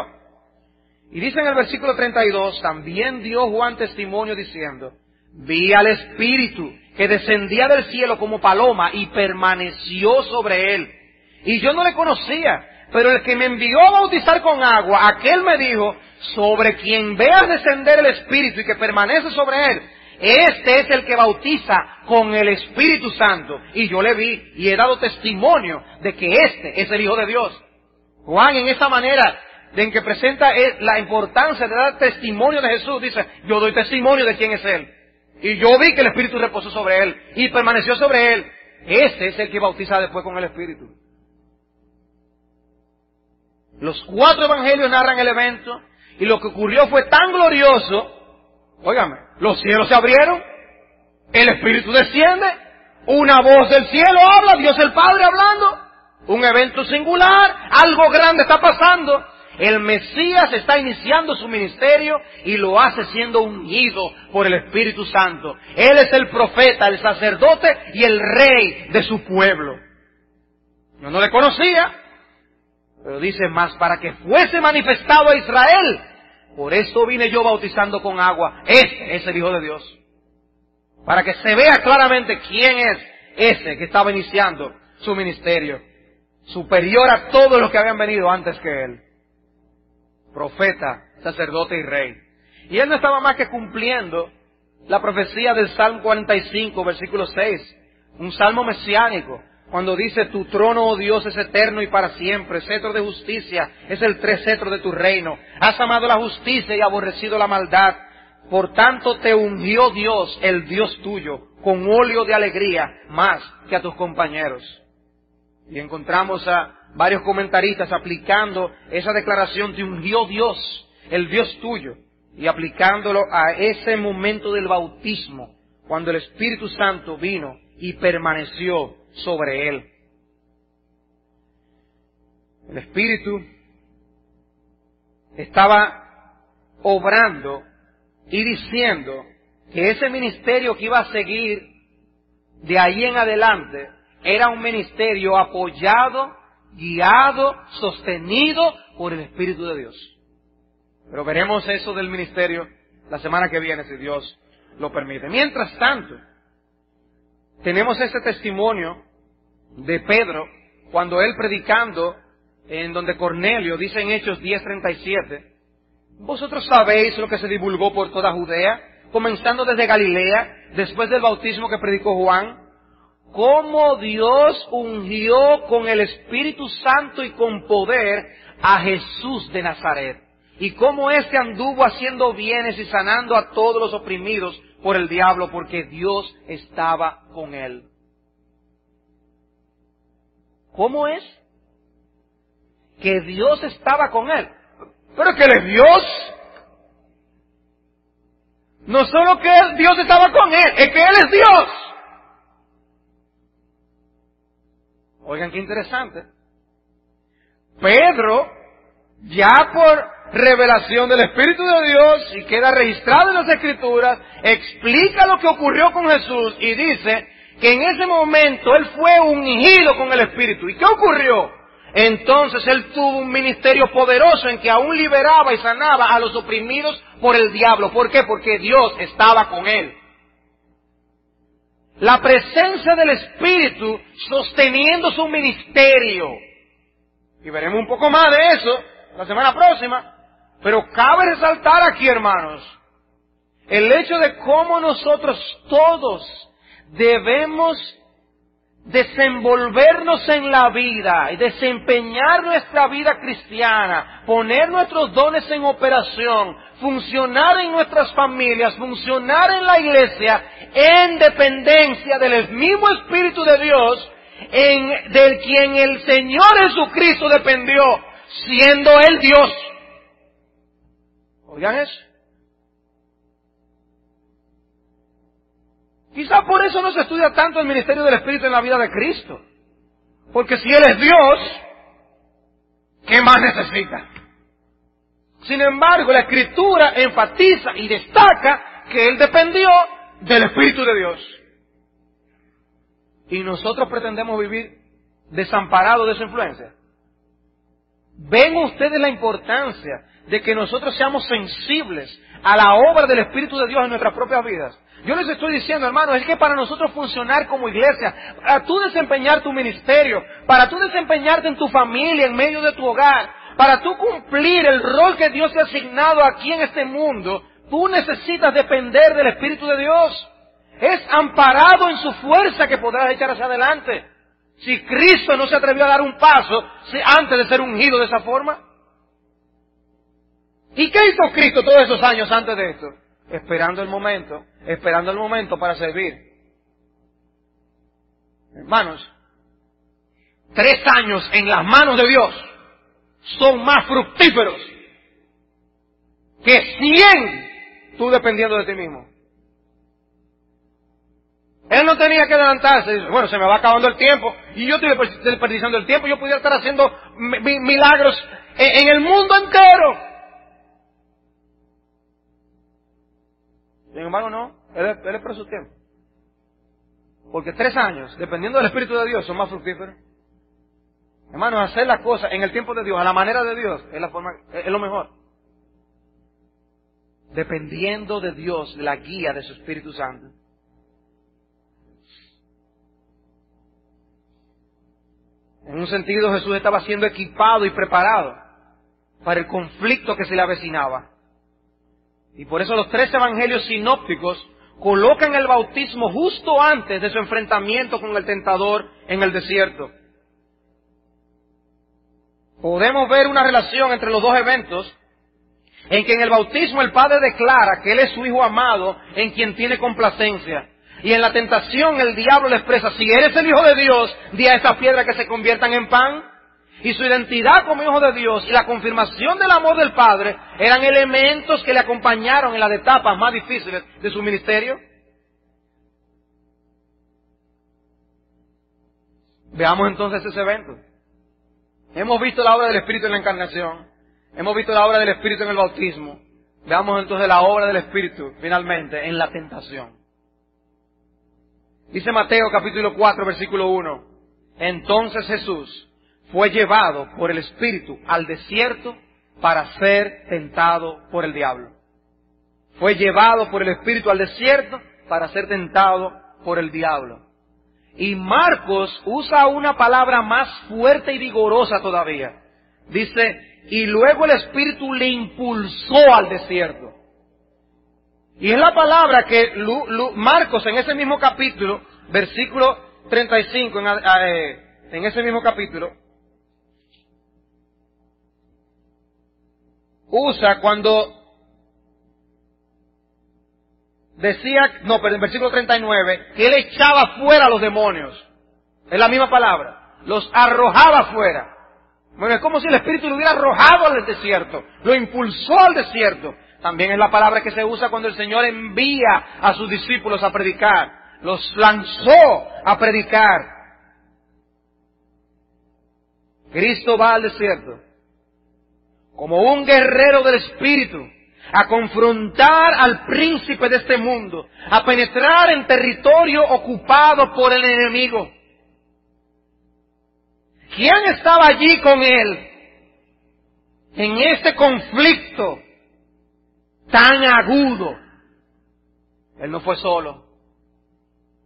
Speaker 1: Y dice en el versículo 32, también dio Juan testimonio diciendo, vi al Espíritu que descendía del cielo como paloma y permaneció sobre él. Y yo no le conocía, pero el que me envió a bautizar con agua, aquel me dijo, sobre quien veas descender el Espíritu y que permanece sobre él, este es el que bautiza con el Espíritu Santo. Y yo le vi y he dado testimonio de que este es el Hijo de Dios. Juan, en esa manera en que presenta la importancia de dar testimonio de Jesús, dice, yo doy testimonio de quién es Él. Y yo vi que el Espíritu reposó sobre Él y permaneció sobre Él. Ese es el que bautiza después con el Espíritu. Los 4 evangelios narran el evento, y lo que ocurrió fue tan glorioso. Óigame, los cielos se abrieron, el Espíritu desciende, una voz del cielo habla, Dios el Padre hablando, un evento singular, algo grande está pasando. El Mesías está iniciando su ministerio y lo hace siendo ungido por el Espíritu Santo. Él es el profeta, el sacerdote y el rey de su pueblo. Yo no le conocía, pero dice más, para que fuese manifestado a Israel. Por esto vine yo bautizando con agua. Este es el Hijo de Dios. Para que se vea claramente quién es ese que estaba iniciando su ministerio. Superior a todos los que habían venido antes que él. Profeta, sacerdote y rey. Y él no estaba más que cumpliendo la profecía del Salmo 45, versículo 6. Un salmo mesiánico. Cuando dice, tu trono, oh Dios, es eterno y para siempre, cetro de justicia es el cetro de tu reino. Has amado la justicia y aborrecido la maldad. Por tanto te ungió Dios, el Dios tuyo, con óleo de alegría, más que a tus compañeros. Y encontramos a varios comentaristas aplicando esa declaración, te ungió Dios, el Dios tuyo, y aplicándolo a ese momento del bautismo, cuando el Espíritu Santo vino y permaneció sobre él. El Espíritu estaba obrando y diciendo que ese ministerio que iba a seguir de ahí en adelante era un ministerio apoyado, guiado, sostenido por el Espíritu de Dios. Pero veremos eso del ministerio la semana que viene, si Dios lo permite. Mientras tanto, tenemos ese testimonio de Pedro, cuando él predicando en donde Cornelio, dice en Hechos 10:37, vosotros sabéis lo que se divulgó por toda Judea, comenzando desde Galilea, después del bautismo que predicó Juan, cómo Dios ungió con el Espíritu Santo y con poder a Jesús de Nazaret, y cómo éste anduvo haciendo bienes y sanando a todos los oprimidos por el diablo, porque Dios estaba con él. ¿Cómo es? Que Dios estaba con él. Pero que Él es Dios. No solo que Dios estaba con él, es que Él es Dios. Oigan qué interesante. Pedro, ya por revelación del Espíritu de Dios, y queda registrado en las Escrituras, explica lo que ocurrió con Jesús y dice que en ese momento él fue ungido con el Espíritu. ¿Y qué ocurrió? Entonces él tuvo un ministerio poderoso en que aún liberaba y sanaba a los oprimidos por el diablo. ¿Por qué? Porque Dios estaba con él. La presencia del Espíritu sosteniendo su ministerio. Y veremos un poco más de eso la semana próxima. Pero cabe resaltar aquí, hermanos, el hecho de cómo nosotros todos debemos desenvolvernos en la vida y desempeñar nuestra vida cristiana, poner nuestros dones en operación, funcionar en nuestras familias, funcionar en la iglesia, en dependencia del mismo Espíritu de Dios, del quien el Señor Jesucristo dependió, siendo Él Dios. Oigan eso. Quizá por eso no se estudia tanto el ministerio del Espíritu en la vida de Cristo. Porque si Él es Dios, ¿qué más necesita? Sin embargo, la Escritura enfatiza y destaca que Él dependió del Espíritu de Dios. Y nosotros pretendemos vivir desamparados de su influencia. ¿Ven ustedes la importancia de que nosotros seamos sensibles a la obra del Espíritu de Dios en nuestras propias vidas? Yo les estoy diciendo, hermanos, es que para nosotros funcionar como iglesia, para tú desempeñar tu ministerio, para tú desempeñarte en tu familia, en medio de tu hogar, para tú cumplir el rol que Dios te ha asignado aquí en este mundo, tú necesitas depender del Espíritu de Dios. Es amparado en su fuerza que podrás echar hacia adelante. Si Cristo no se atrevió a dar un paso antes de ser ungido de esa forma. ¿Y qué hizo Cristo todos esos años antes de esto? Esperando el momento para servir. Hermanos, 3 años en las manos de Dios son más fructíferos que 100 tú dependiendo de ti mismo. Él no tenía que adelantarse. Dice, bueno, se me va acabando el tiempo y yo estoy desperdiciando el tiempo. Yo pudiera estar haciendo milagros en el mundo entero. Sin embargo, no. Él esperó su tiempo. Porque 3 años, dependiendo del Espíritu de Dios, son más fructíferos. Hermanos, hacer las cosas en el tiempo de Dios, a la manera de Dios, es lo mejor. Dependiendo de Dios, de la guía de su Espíritu Santo. En un sentido, Jesús estaba siendo equipado y preparado para el conflicto que se le avecinaba. Y por eso los 3 evangelios sinópticos colocan el bautismo justo antes de su enfrentamiento con el tentador en el desierto. Podemos ver una relación entre los dos eventos, en que en el bautismo el Padre declara que Él es su Hijo amado, en quien tiene complacencia. Y en la tentación el diablo le expresa, si eres el Hijo de Dios, di a estas piedras que se conviertan en pan. Y su identidad como Hijo de Dios y la confirmación del amor del Padre eran elementos que le acompañaron en las etapas más difíciles de su ministerio. Veamos entonces ese evento. Hemos visto la obra del Espíritu en la encarnación. Hemos visto la obra del Espíritu en el bautismo. Veamos entonces la obra del Espíritu, finalmente, en la tentación. Dice Mateo capítulo 4, versículo 1. Entonces Jesús fue llevado por el Espíritu al desierto para ser tentado por el diablo. Fue llevado por el Espíritu al desierto para ser tentado por el diablo. Y Marcos usa una palabra más fuerte y vigorosa todavía. Dice, y luego el Espíritu le impulsó al desierto. Y es la palabra que Marcos en ese mismo capítulo, versículo 35, en ese mismo capítulo, usa cuando decía, pero en versículo 39, que Él echaba fuera a los demonios. Es la misma palabra. Los arrojaba fuera. Bueno, es como si el Espíritu lo hubiera arrojado al desierto. Lo impulsó al desierto. También es la palabra que se usa cuando el Señor envía a sus discípulos a predicar. Los lanzó a predicar. Cristo va al desierto como un guerrero del Espíritu a confrontar al príncipe de este mundo, a penetrar en territorio ocupado por el enemigo. ¿Quién estaba allí con él en este conflicto tan agudo? Él no fue solo,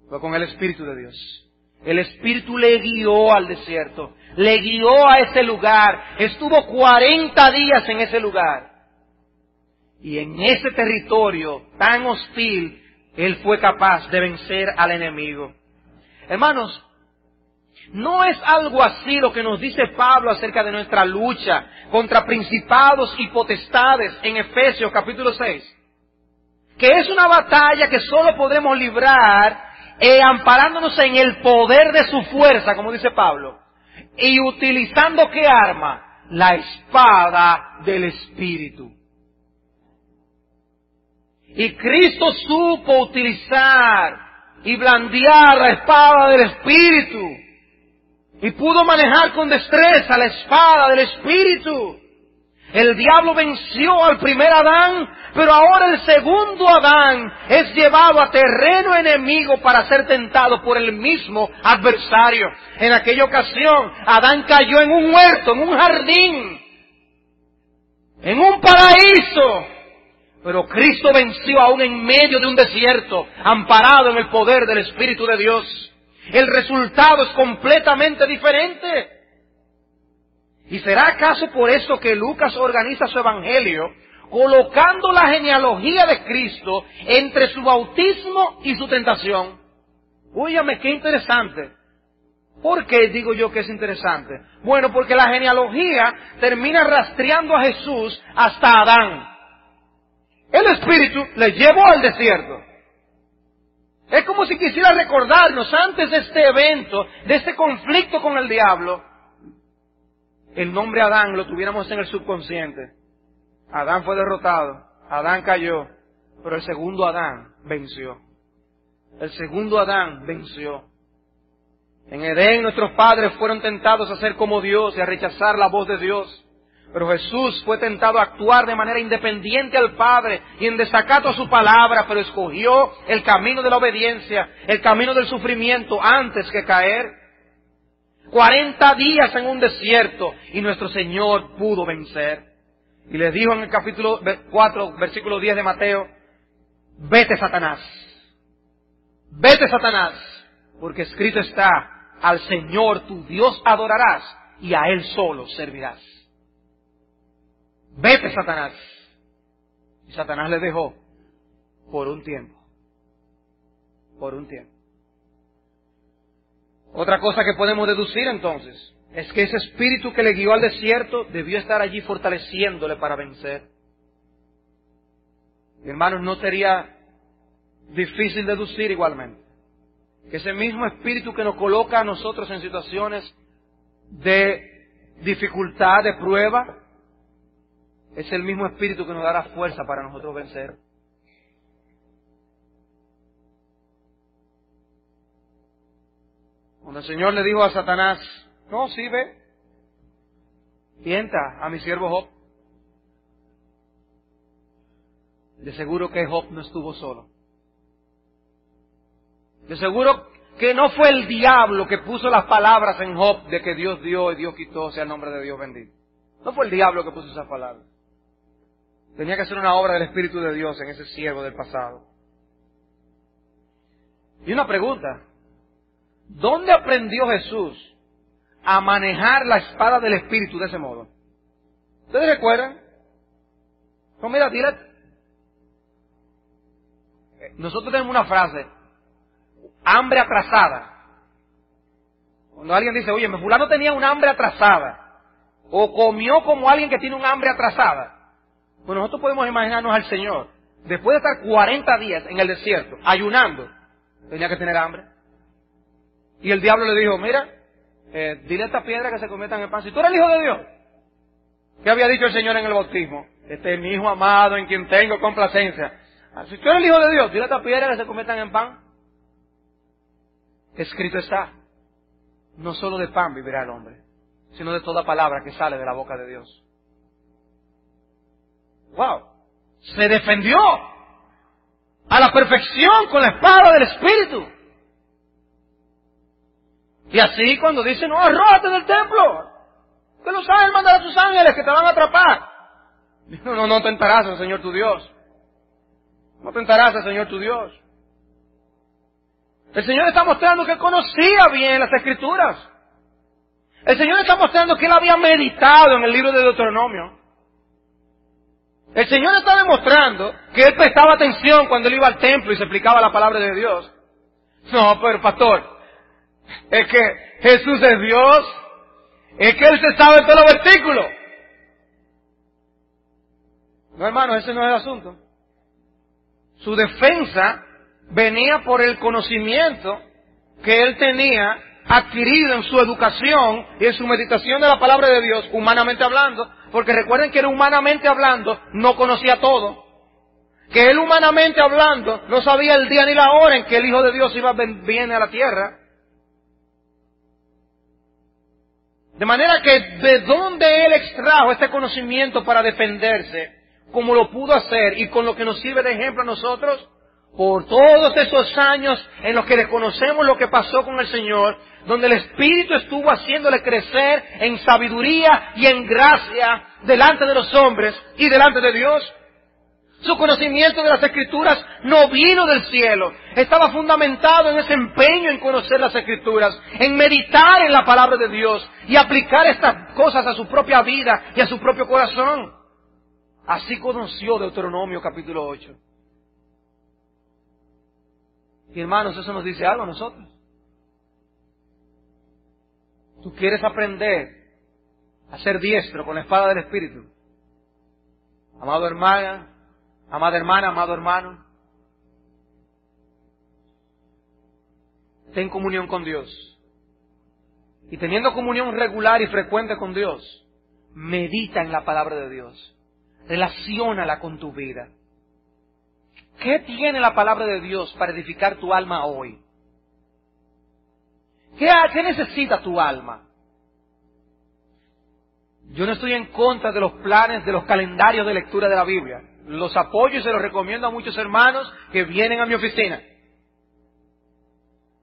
Speaker 1: fue con el Espíritu de Dios. El Espíritu le guió al desierto, le guió a ese lugar, estuvo 40 días en ese lugar. Y en ese territorio tan hostil, él fue capaz de vencer al enemigo. Hermanos, no es algo así lo que nos dice Pablo acerca de nuestra lucha contra principados y potestades en Efesios capítulo 6. Que es una batalla que solo podremos librar amparándonos en el poder de su fuerza, como dice Pablo. Y utilizando ¿qué arma? La espada del Espíritu. Y Cristo supo utilizar y blandear la espada del Espíritu. Y pudo manejar con destreza la espada del Espíritu. El diablo venció al primer Adán, pero ahora el segundo Adán es llevado a terreno enemigo para ser tentado por el mismo adversario. En aquella ocasión, Adán cayó en un huerto, en un jardín, en un paraíso. Pero Cristo venció aún en medio de un desierto, amparado en el poder del Espíritu de Dios. El resultado es completamente diferente. ¿Y será acaso por eso que Lucas organiza su evangelio colocando la genealogía de Cristo entre su bautismo y su tentación? Óyame, qué interesante. ¿Por qué digo yo que es interesante? Bueno, porque la genealogía termina rastreando a Jesús hasta Adán. El Espíritu le llevó al desierto. Es como si quisiera recordarnos antes de este evento, de este conflicto con el diablo, el nombre Adán lo tuviéramos en el subconsciente. Adán fue derrotado, Adán cayó, pero el segundo Adán venció. El segundo Adán venció. En Edén nuestros padres fueron tentados a ser como Dios y a rechazar la voz de Dios. Pero Jesús fue tentado a actuar de manera independiente al Padre y en desacato a su palabra, pero escogió el camino de la obediencia, el camino del sufrimiento antes que caer. 40 días en un desierto y nuestro Señor pudo vencer. Y le dijo en el capítulo 4, versículo 10 de Mateo: vete, Satanás, porque escrito está, al Señor tu Dios adorarás y a Él solo servirás. Vete, Satanás. Y Satanás le dejó por un tiempo. Por un tiempo. Otra cosa que podemos deducir entonces es que ese espíritu que le guió al desierto debió estar allí fortaleciéndole para vencer. Y hermanos, no sería difícil deducir igualmente que ese mismo espíritu que nos coloca a nosotros en situaciones de dificultad, de prueba, es el mismo espíritu que nos dará fuerza para nosotros vencer. Cuando el Señor le dijo a Satanás: no, sí, ve, tienta a mi siervo Job. De seguro que Job no estuvo solo. De seguro que no fue el diablo que puso las palabras en Job de que Dios dio y Dios quitó, sea el nombre de Dios bendito. No fue el diablo que puso esas palabras. Tenía que ser una obra del Espíritu de Dios en ese siervo del pasado. Y una pregunta: ¿dónde aprendió Jesús a manejar la espada del Espíritu de ese modo? ¿Ustedes recuerdan? No, mira, dile. Nosotros tenemos una frase: hambre atrasada. Cuando alguien dice: oye, fulano tenía una hambre atrasada, o comió como alguien que tiene un hambre atrasada. Pues nosotros podemos imaginarnos al Señor, después de estar 40 días en el desierto, ayunando, tenía que tener hambre. Y el diablo le dijo: mira, dile a esta piedra que se convierta en el pan. Si tú eres el Hijo de Dios, ¿qué había dicho el Señor en el bautismo? Este es mi Hijo amado en quien tengo complacencia. Si tú eres el Hijo de Dios, dile a esta piedra que se convierta en pan. Escrito está: no solo de pan vivirá el hombre, sino de toda palabra que sale de la boca de Dios. ¡Wow! Se defendió a la perfección con la espada del Espíritu. Y así cuando dicen, no, arrójate del templo, que los ángeles mandan a sus ángeles que te van a atrapar. No tentarás al Señor tu Dios. No tentarás al Señor tu Dios. El Señor está mostrando que conocía bien las Escrituras. El Señor está mostrando que Él había meditado en el libro de Deuteronomio. El Señor está demostrando que Él prestaba atención cuando Él iba al templo y se explicaba la palabra de Dios. No, pero pastor, es que Jesús es Dios, es que Él se sabe todos los versículos. No, hermano, ese no es el asunto. Su defensa venía por el conocimiento que Él tenía adquirido en su educación y en su meditación de la palabra de Dios, humanamente hablando, porque recuerden que Él humanamente hablando no conocía todo, que Él humanamente hablando no sabía el día ni la hora en que el Hijo de Dios viene a la tierra. De manera que de dónde Él extrajo este conocimiento para defenderse, como lo pudo hacer y con lo que nos sirve de ejemplo a nosotros, por todos esos años en los que desconocemos lo que pasó con el Señor, donde el Espíritu estuvo haciéndole crecer en sabiduría y en gracia delante de los hombres y delante de Dios. Su conocimiento de las Escrituras no vino del cielo, estaba fundamentado en ese empeño en conocer las Escrituras, en meditar en la palabra de Dios y aplicar estas cosas a su propia vida y a su propio corazón. Así conoció Deuteronomio capítulo 8. Y hermanos, eso nos dice algo a nosotros. ¿Tú quieres aprender a ser diestro con la espada del Espíritu? Amado hermana, amada hermana, amado hermano, ten comunión con Dios. Y teniendo comunión regular y frecuente con Dios, medita en la palabra de Dios. Relaciónala con tu vida. ¿Qué tiene la palabra de Dios para edificar tu alma hoy? ¿Qué necesita tu alma? Yo no estoy en contra de los planes, de los calendarios de lectura de la Biblia. Los apoyo y se los recomiendo a muchos hermanos que vienen a mi oficina.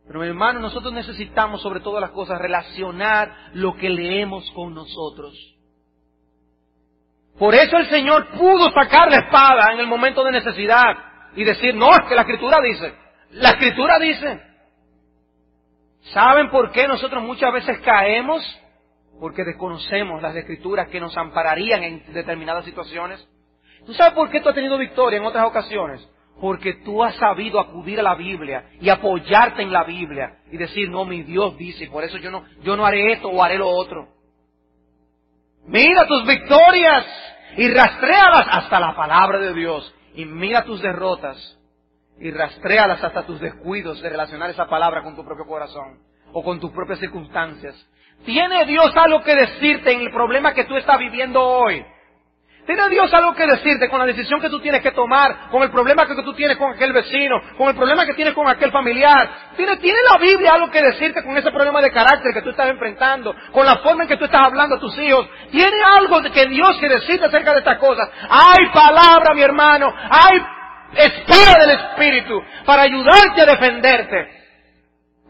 Speaker 1: Pero mi hermano, nosotros necesitamos sobre todas las cosas relacionar lo que leemos con nosotros. Por eso el Señor pudo sacar la espada en el momento de necesidad y decir, no, es que la Escritura dice. La Escritura dice. ¿Saben por qué nosotros muchas veces caemos? Porque desconocemos las Escrituras que nos ampararían en determinadas situaciones. ¿Tú sabes por qué tú has tenido victoria en otras ocasiones? Porque tú has sabido acudir a la Biblia y apoyarte en la Biblia y decir, no, mi Dios dice, y por eso yo no haré esto o haré lo otro. Mira tus victorias y rastréalas hasta la palabra de Dios. Y mira tus derrotas y rastréalas hasta tus descuidos de relacionar esa palabra con tu propio corazón o con tus propias circunstancias. ¿Tiene Dios algo que decirte en el problema que tú estás viviendo hoy? ¿Tiene Dios algo que decirte con la decisión que tú tienes que tomar, con el problema que tú tienes con aquel vecino, con el problema que tienes con aquel familiar? ¿Tiene la Biblia algo que decirte con ese problema de carácter que tú estás enfrentando, con la forma en que tú estás hablando a tus hijos? ¿Tiene algo que Dios quiere decirte acerca de estas cosas? Hay palabra, mi hermano, hay espada del Espíritu para ayudarte a defenderte,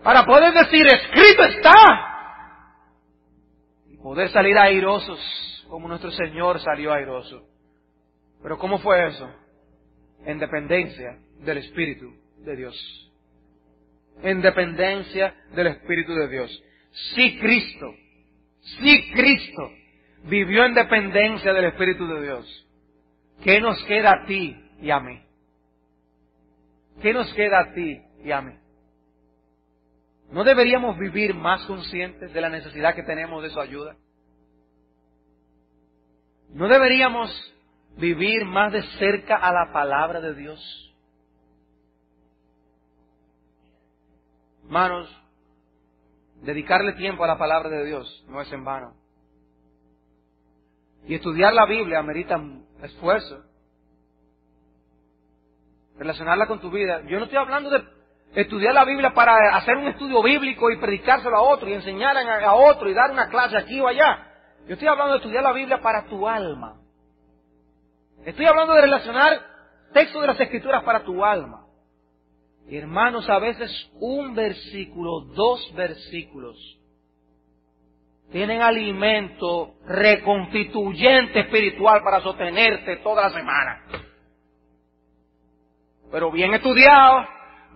Speaker 1: para poder decir, escrito está, y poder salir airosos, como nuestro Señor salió airoso. Pero ¿cómo fue eso? En dependencia del Espíritu de Dios. En dependencia del Espíritu de Dios. Si Cristo vivió en dependencia del Espíritu de Dios, ¿qué nos queda a ti y a mí? ¿Qué nos queda a ti y a mí? ¿No deberíamos vivir más conscientes de la necesidad que tenemos de su ayuda? ¿No deberíamos vivir más de cerca a la palabra de Dios? Hermanos, dedicarle tiempo a la palabra de Dios no es en vano. Y estudiar la Biblia amerita esfuerzo. Relacionarla con tu vida. Yo no estoy hablando estudiar la Biblia para hacer un estudio bíblico y predicárselo a otro y enseñar a otro y dar una clase aquí o allá. Yo estoy hablando de estudiar la Biblia para tu alma. Estoy hablando de relacionar textos de las Escrituras para tu alma. Y hermanos, a veces un versículo, 2 versículos, tienen alimento reconstituyente espiritual para sostenerte toda la semana. Pero bien estudiado,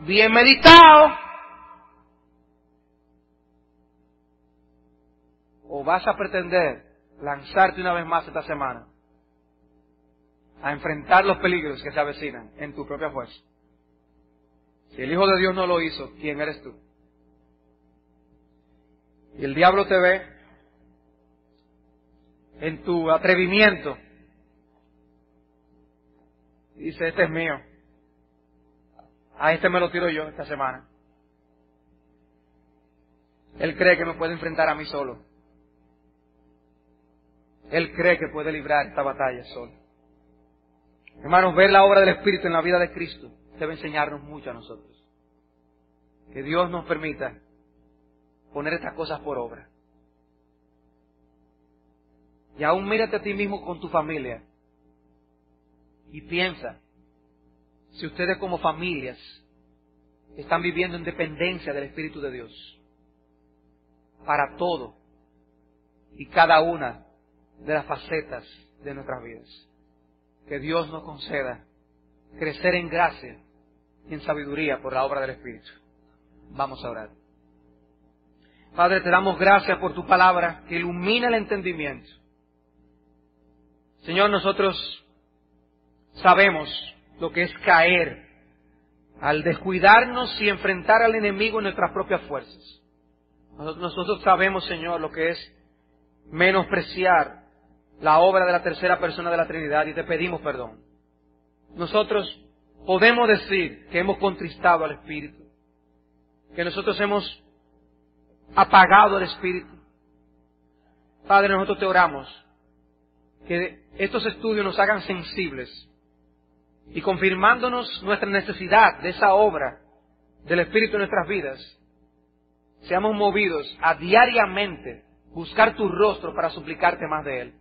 Speaker 1: bien meditado. ¿O vas a pretender lanzarte una vez más esta semana a enfrentar los peligros que se avecinan en tu propia fuerza? Si el Hijo de Dios no lo hizo, ¿quién eres tú? Y el diablo te ve en tu atrevimiento y dice, este es mío. A este me lo tiro yo esta semana. Él cree que me puede enfrentar a mí solo. Él cree que puede librar esta batalla solo. Hermanos, ver la obra del Espíritu en la vida de Cristo debe enseñarnos mucho a nosotros. Que Dios nos permita poner estas cosas por obra. Y aún mírate a ti mismo con tu familia y piensa si ustedes como familias están viviendo en dependencia del Espíritu de Dios para todo y cada una de las facetas de nuestras vidas. Que Dios nos conceda crecer en gracia y en sabiduría por la obra del Espíritu. Vamos a orar. Padre, te damos gracias por tu palabra que ilumina el entendimiento. Señor, nosotros sabemos lo que es caer al descuidarnos y enfrentar al enemigo en nuestras propias fuerzas. Nosotros sabemos, Señor, lo que es menospreciar la obra de la tercera persona de la Trinidad y te pedimos perdón. Nosotros podemos decir que hemos contristado al Espíritu, que nosotros hemos apagado al Espíritu. Padre, nosotros te oramos que estos estudios nos hagan sensibles y confirmándonos nuestra necesidad de esa obra del Espíritu en nuestras vidas, seamos movidos a diariamente buscar tu rostro para suplicarte más de Él.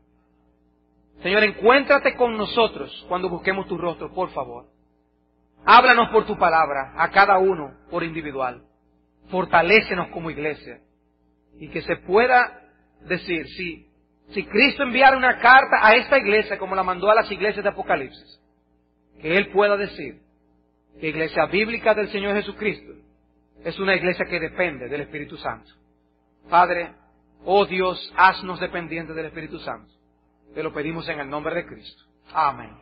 Speaker 1: Señor, encuéntrate con nosotros cuando busquemos tu rostro, por favor. Háblanos por tu palabra, a cada uno por individual. Fortalécenos como iglesia. Y que se pueda decir, si Cristo enviara una carta a esta iglesia como la mandó a las iglesias de Apocalipsis, que Él pueda decir que Iglesia Bíblica del Señor Jesucristo es una iglesia que depende del Espíritu Santo. Padre, oh Dios, haznos dependientes del Espíritu Santo. Te lo pedimos en el nombre de Cristo. Amén.